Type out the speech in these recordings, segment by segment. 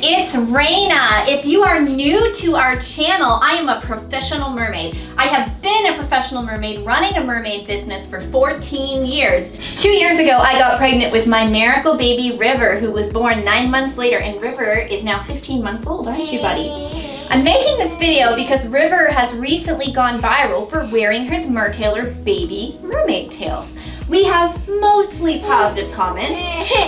it's Raina. If you are new to our channel, I am a professional mermaid. I have been a professional mermaid running a mermaid business for 14 years. 2 years ago, I got pregnant with my miracle baby River, who was born 9 months later, and River is now 15 months old, aren't you, buddy? I'm making this video because River has recently gone viral for wearing his Mertailor baby mermaid tails. We have mostly positive comments.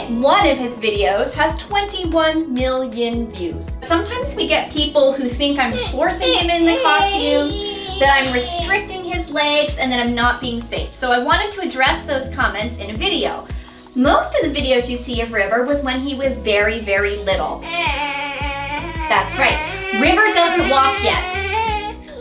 One of his videos has 21 million views. Sometimes we get people who think I'm forcing him in the costumes, that I'm restricting his legs, and that I'm not being safe. So I wanted to address those comments in a video. Most of the videos you see of River was when he was very, very little. That's right. River doesn't walk yet.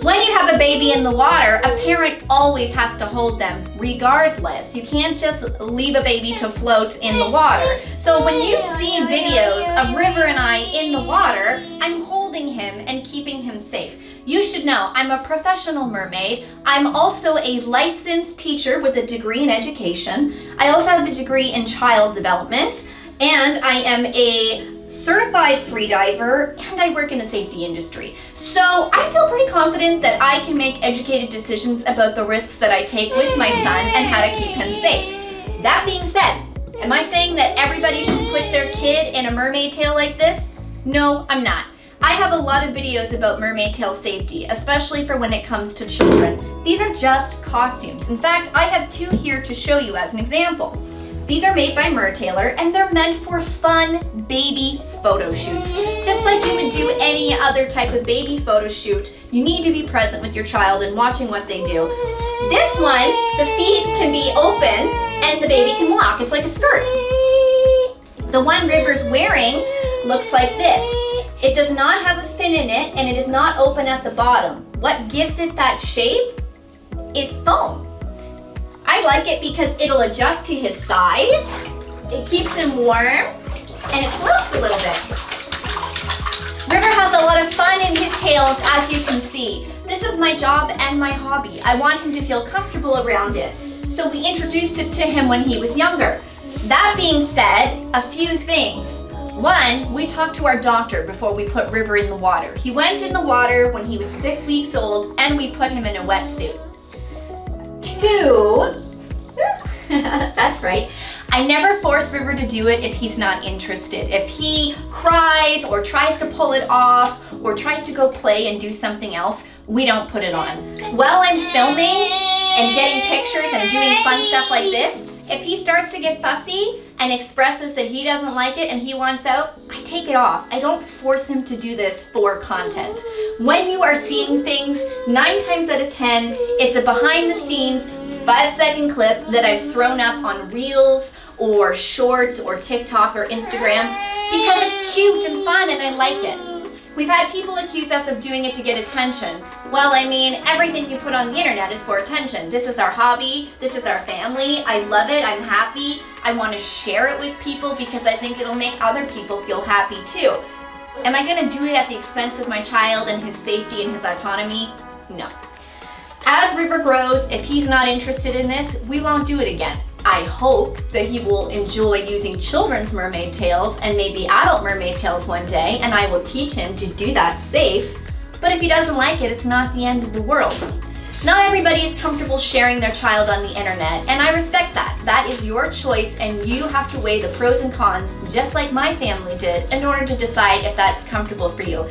When you have a baby in the water, a parent always has to hold them regardless. You can't just leave a baby to float in the water. So when you see videos of River and I in the water, I'm holding him and keeping him safe. You should know I'm a professional mermaid. I'm also a licensed teacher with a degree in education. I also have a degree in child development, and I am a certified freediver, and I work in the safety industry. So I feel pretty confident that I can make educated decisions about the risks that I take with my son and how to keep him safe. That being said, am I saying that everybody should put their kid in a mermaid tail like this? No, I'm not. I have a lot of videos about mermaid tail safety, especially for when it comes to children. These are just costumes. In fact, I have 2 here to show you as an example. These are made by Mertailor, and they're meant for fun baby photo shoots. Just like you would do any other type of baby photo shoot, you need to be present with your child and watching what they do. This one, the feet can be open and the baby can walk. It's like a skirt. The one River's wearing looks like this. It does not have a fin in it, and it is not open at the bottom. What gives it that shape is foam. I like it because it'll adjust to his size, it keeps him warm, and it floats a little bit. River has a lot of fun in his tails, as you can see. This is my job and my hobby. I want him to feel comfortable around it. So we introduced it to him when he was younger. That being said, a few things. 1, we talked to our doctor before we put River in the water. He went in the water when he was 6 weeks old, and we put him in a wetsuit. 2, that's right, I never force River to do it if he's not interested. If he cries or tries to pull it off or tries to go play and do something else, we don't put it on. While I'm filming and getting pictures and doing fun stuff like this, if he starts to get fussy and expresses that he doesn't like it and he wants out, I take it off. I don't force him to do this for content. When you are seeing things, 9 times out of 10, it's a behind the scenes 5-second clip that I've thrown up on Reels or Shorts or TikTok or Instagram because it's cute and fun and I like it. We've had people accuse us of doing it to get attention. Well, I mean, everything you put on the internet is for attention. This is our hobby, this is our family, I love it, I'm happy, I want to share it with people because I think it'll make other people feel happy too. Am I going to do it at the expense of my child and his safety and his autonomy? No. As River grows, if he's not interested in this, we won't do it again. I hope that he will enjoy using children's mermaid tails and maybe adult mermaid tails one day, and I will teach him to do that safe. But if he doesn't like it, it's not the end of the world. Not everybody is comfortable sharing their child on the internet, and I respect that. That is your choice, and you have to weigh the pros and cons, just like my family did, in order to decide if that's comfortable for you.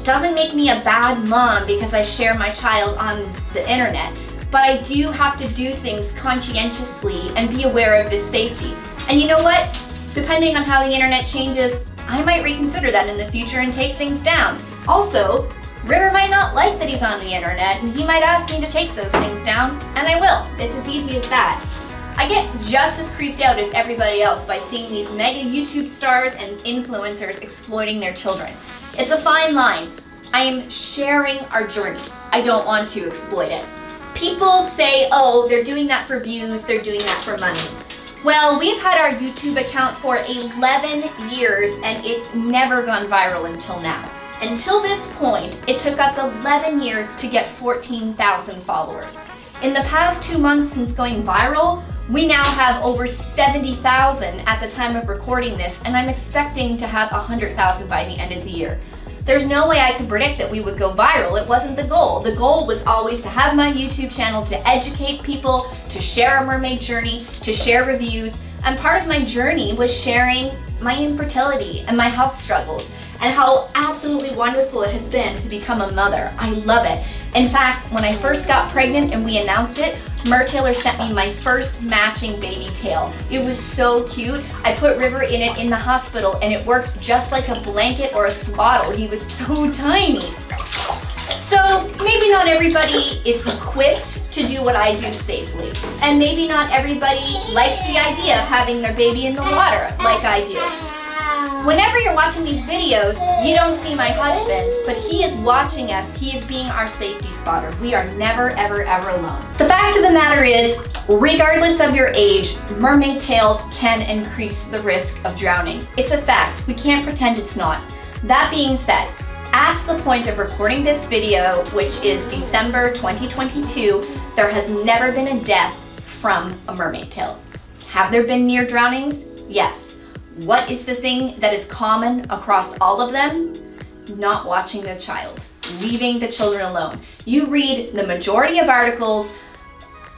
Doesn't make me a bad mom because I share my child on the internet, but I do have to do things conscientiously and be aware of his safety. And you know what? Depending on how the internet changes, I might reconsider that in the future and take things down. Also, River might not like that he's on the internet, and he might ask me to take those things down, and I will. It's as easy as that. I get just as creeped out as everybody else by seeing these mega YouTube stars and influencers exploiting their children. It's a fine line. I am sharing our journey. I don't want to exploit it. People say, oh, they're doing that for views, they're doing that for money. Well, we've had our YouTube account for 11 years and it's never gone viral until now. Until this point, it took us 11 years to get 14,000 followers. In the past 2 months since going viral, We now have over 70,000 at the time of recording this, and I'm expecting to have 100,000 by the end of the year. There's no way I could predict that we would go viral. It wasn't the goal. The goal was always to have my YouTube channel to educate people, to share a mermaid journey, to share reviews. And part of my journey was sharing my infertility and my health struggles and how absolutely wonderful it has been to become a mother. I love it. In fact, when I first got pregnant and we announced it, Mertailor sent me my first matching baby tail. It was so cute. I put River in it in the hospital and it worked just like a blanket or a swaddle. He was so tiny. So maybe not everybody is equipped to do what I do safely. And maybe not everybody likes the idea of having their baby in the water like I do. Whenever you're watching these videos, you don't see my husband, but he is watching us. He is being our safety spotter. We are never, ever, ever alone. The fact of the matter is, regardless of your age, mermaid tails can increase the risk of drowning. It's a fact. We can't pretend it's not. That being said, at the point of recording this video, which is December 2022, there has never been a death from a mermaid tail. Have there been near drownings? Yes. What is the thing that is common across all of them? Not watching the child, leaving the children alone. You read the majority of articles,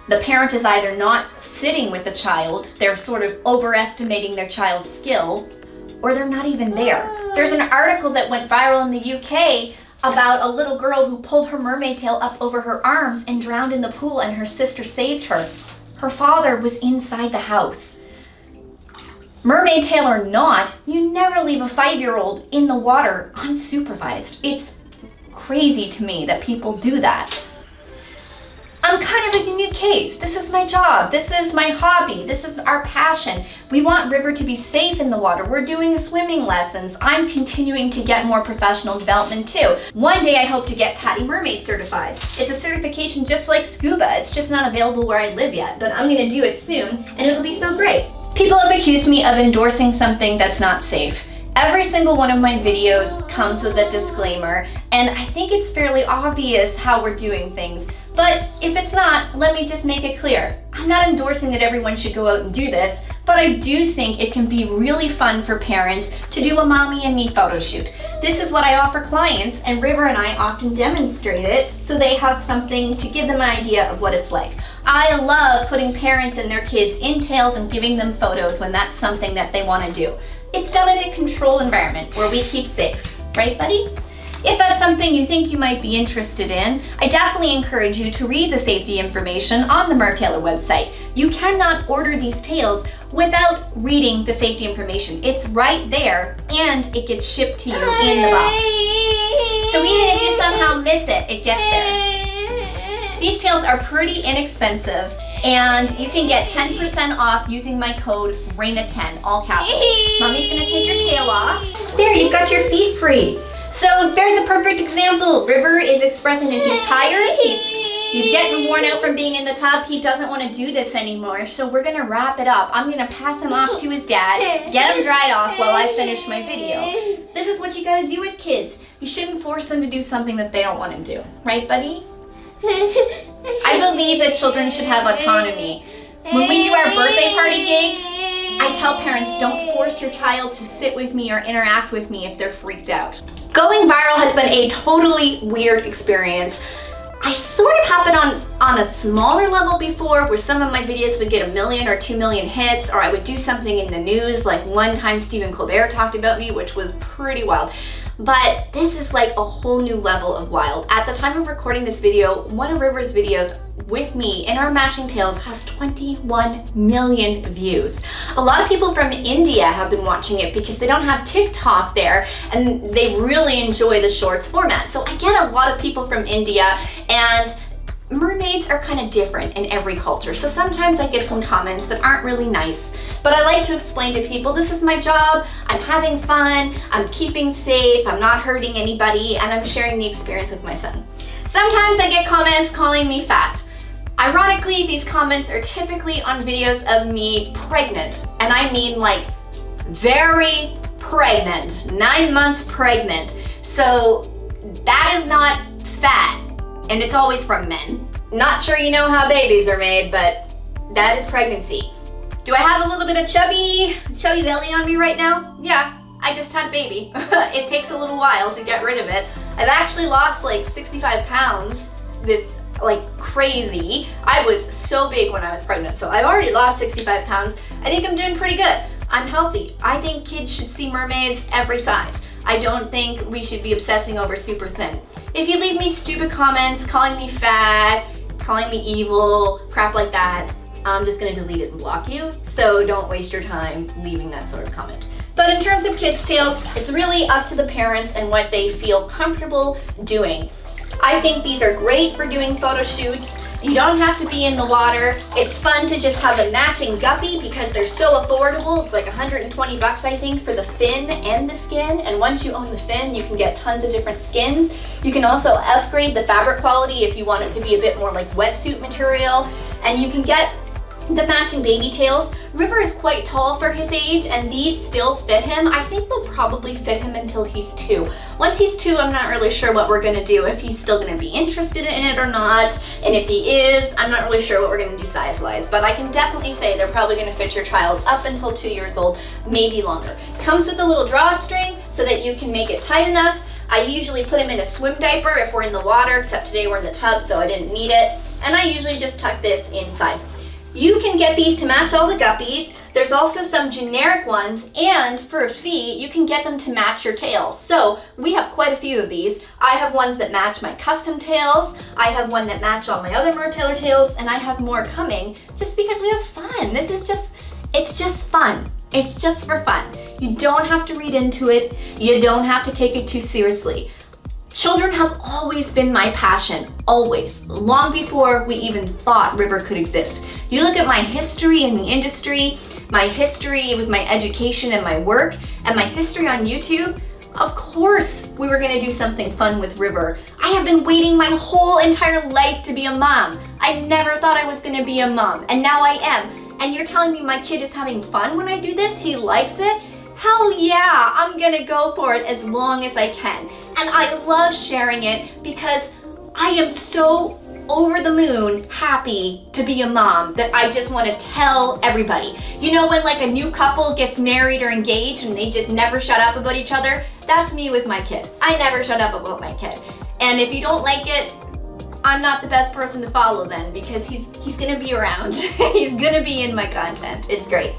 the parent is either not sitting with the child, they're sort of overestimating their child's skill, or they're not even there. There's an article that went viral in the UK about a little girl who pulled her mermaid tail up over her arms and drowned in the pool, and her sister saved her. Her father was inside the house. Mermaid tail or not, you never leave a 5-year-old in the water unsupervised. It's crazy to me that people do that. I'm kind of a unique case. This is my job. This is my hobby. This is our passion. We want River to be safe in the water. We're doing swimming lessons. I'm continuing to get more professional development too. One day I hope to get Patty Mermaid certified. It's a certification just like scuba. It's just not available where I live yet, but I'm gonna do it soon and it'll be so great. People have accused me of endorsing something that's not safe. Every single one of my videos comes with a disclaimer, and I think it's fairly obvious how we're doing things. But if it's not, let me just make it clear. I'm not endorsing that everyone should go out and do this, but I do think it can be really fun for parents to do a mommy and me photo shoot. This is what I offer clients, and River and I often demonstrate it so they have something to give them an idea of what it's like. I love putting parents and their kids in tails and giving them photos when that's something that they want to do. It's done in a controlled environment where we keep safe, right, buddy? If that's something you think you might be interested in, I definitely encourage you to read the safety information on the Mertailor website. You cannot order these tails without reading the safety information. It's right there and it gets shipped to you in the box. So even if you somehow miss it, it gets there. These tails are pretty inexpensive and you can get 10% off using my code Raina10, all capitals. Mommy's gonna take your tail off. There, you've got your feet free. So there's a perfect example. River is expressing that he's tired. He's getting worn out from being in the tub. He doesn't want to do this anymore. So we're gonna wrap it up. I'm gonna pass him off to his dad, get him dried off while I finish my video. This is what you gotta do with kids. You shouldn't force them to do something that they don't want to do. Right, buddy? I believe that children should have autonomy. When we do our birthday party gigs, I tell parents, don't force your child to sit with me or interact with me if they're freaked out. Going viral has been a totally weird experience. I sort of happened on a smaller level before, where some of my videos would get 1 million or 2 million hits, or I would do something in the news, like one time Stephen Colbert talked about me, which was pretty wild. But this is like a whole new level of wild. At the time of recording this video, one of River's videos with me in our matching tails has 21 million views. A lot of people from India have been watching it because they don't have TikTok there and they really enjoy the shorts format. So I get a lot of people from India, and mermaids are kind of different in every culture. So sometimes I get some comments that aren't really nice. But I like to explain to people, this is my job, I'm having fun, I'm keeping safe, I'm not hurting anybody, and I'm sharing the experience with my son. Sometimes I get comments calling me fat. Ironically, these comments are typically on videos of me pregnant, and I mean like very pregnant, 9 months pregnant. So that is not fat, and it's always from men. Not sure you know how babies are made, but That is pregnancy. Do I have a little bit of chubby belly on me right now? Yeah, I just had a baby. It takes a little while to get rid of it. I've actually lost like 65 pounds. That's like crazy. I was so big when I was pregnant, so I've already lost 65 pounds. I think I'm doing pretty good. I'm healthy. I think kids should see mermaids every size. I don't think we should be obsessing over super thin. If you leave me stupid comments, calling me fat, calling me evil, crap like that, I'm just gonna delete it and block you. So don't waste your time leaving that sort of comment. But in terms of kids' tails, it's really up to the parents and what they feel comfortable doing. I think these are great for doing photo shoots. You don't have to be in the water. It's fun to just have a matching guppy because they're so affordable. It's like 120 bucks, I think, for the fin and the skin. And once you own the fin, you can get tons of different skins. You can also upgrade the fabric quality if you want it to be a bit more like wetsuit material. And you can get the matching baby tails. River is quite tall for his age and these still fit him. I think they'll probably fit him until he's 2. Once he's 2, I'm not really sure what we're gonna do, if he's still gonna be interested in it or not. And if he is, I'm not really sure what we're gonna do size-wise, but I can definitely say they're probably gonna fit your child up until 2 years old, maybe longer. Comes with a little drawstring so that you can make it tight enough. I usually put him in a swim diaper if we're in the water, except today we're in the tub, so I didn't need it. And I usually just tuck this inside. You can get these to match all the guppies. There's also some generic ones, and for a fee, you can get them to match your tails. So we have quite a few of these. I have ones that match my custom tails. I have one that match all my other mertailor tails, and I have more coming just because we have fun. It's just fun. It's just for fun. You don't have to read into it. You don't have to take it too seriously. Children have always been my passion, always, long before we even thought River could exist. You look at my history in the industry, my history with my education and my work, and my history on YouTube, of course we were gonna do something fun with River. I have been waiting my whole entire life to be a mom. I never thought I was gonna be a mom, and now I am. And you're telling me my kid is having fun when I do this? He likes it? Hell yeah, I'm gonna go for it as long as I can. And I love sharing it because I am so over the moon happy to be a mom that I just want to tell everybody. You know when like a new couple gets married or engaged and they just never shut up about each other? That's me with my kid. I never shut up about my kid. And if you don't like it, I'm not the best person to follow then because he's gonna be around. He's gonna be in my content. It's great.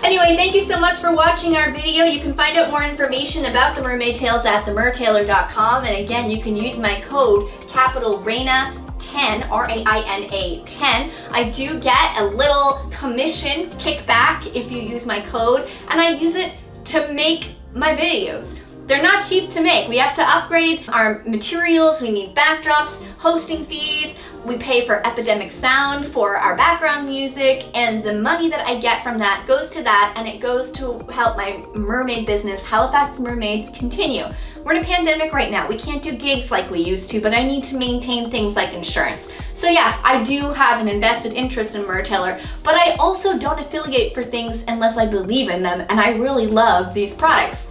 Anyway, thank you so much for watching our video. You can find out more information about the mermaid tails at themertailor.com. And again, you can use my code capital Raina 10, R-A-I-N-A 10. I do get a little commission kickback if you use my code, and I use it to make my videos. They're not cheap to make. We have to upgrade our materials, we need backdrops, hosting fees, we pay for epidemic sound for our background music, and the money that I get from that goes to that, and it goes to help my mermaid business, Halifax Mermaids, continue. We're in a pandemic right now. We can't do gigs like we used to, but I need to maintain things like insurance. So yeah, I do have an invested interest in mertailor, but I also don't affiliate for things unless I believe in them, and I really love these products.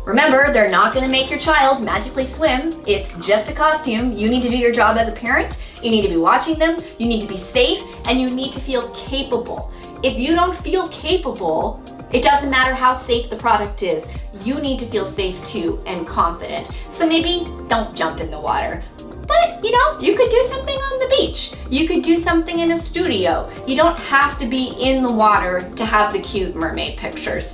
Remember, they're not gonna make your child magically swim. It's just a costume. You need to do your job as a parent. You need to be watching them. You need to be safe, and you need to feel capable. If you don't feel capable, it doesn't matter how safe the product is. You need to feel safe too and confident. So maybe don't jump in the water. But you know, you could do something on the beach. You could do something in a studio. You don't have to be in the water to have the cute mermaid pictures.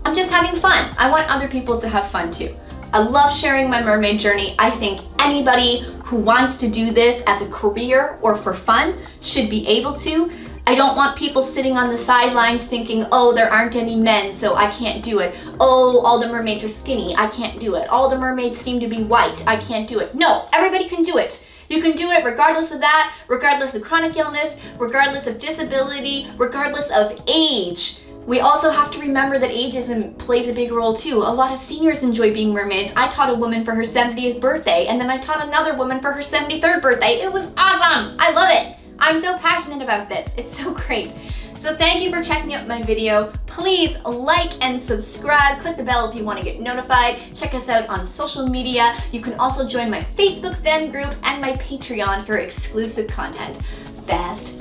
I'm just having fun. I want other people to have fun too. I love sharing my mermaid journey. I think anybody who wants to do this as a career or for fun should be able to. I don't want people sitting on the sidelines thinking, oh, there aren't any men, so I can't do it. Oh, all the mermaids are skinny, I can't do it. All the mermaids seem to be white, I can't do it. No, everybody can do it. You can do it regardless of that, regardless of chronic illness, regardless of disability, regardless of age. We also have to remember that ageism plays a big role too. A lot of seniors enjoy being mermaids. I taught a woman for her 70th birthday, and then I taught another woman for her 73rd birthday. It was awesome. I love it. I'm so passionate about this. It's so great. So thank you for checking out my video. Please like and subscribe. Click the bell if you want to get notified. Check us out on social media. You can also join my Facebook fan group and my Patreon for exclusive content. Best